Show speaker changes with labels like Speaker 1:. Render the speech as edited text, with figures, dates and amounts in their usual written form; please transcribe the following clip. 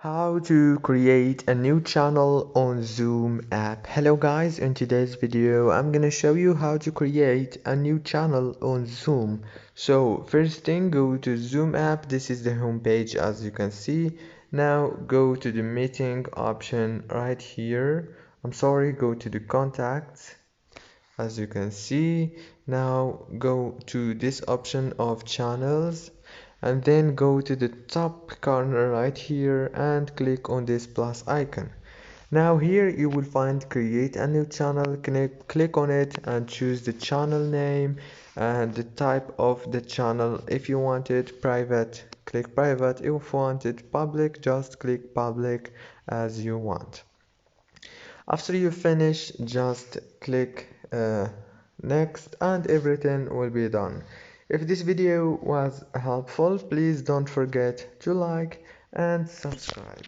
Speaker 1: How to create a new channel on Zoom app. Hello guys, in today's video I'm gonna show you how to create a new channel on Zoom. So first thing, go to Zoom app. This is the home page as you can see. Now go to the meeting option right here. Go to the contacts as you can see. Now go to this option of channels and then go to the top corner right here and click on this plus icon. Now here you will find create a new channel. Click on it and choose the channel name and the type of the channel. If you want it private, click private. If you want it public, just click public as you want. After you finish, just click next and everything will be done. If this video was helpful, please don't forget to like and subscribe.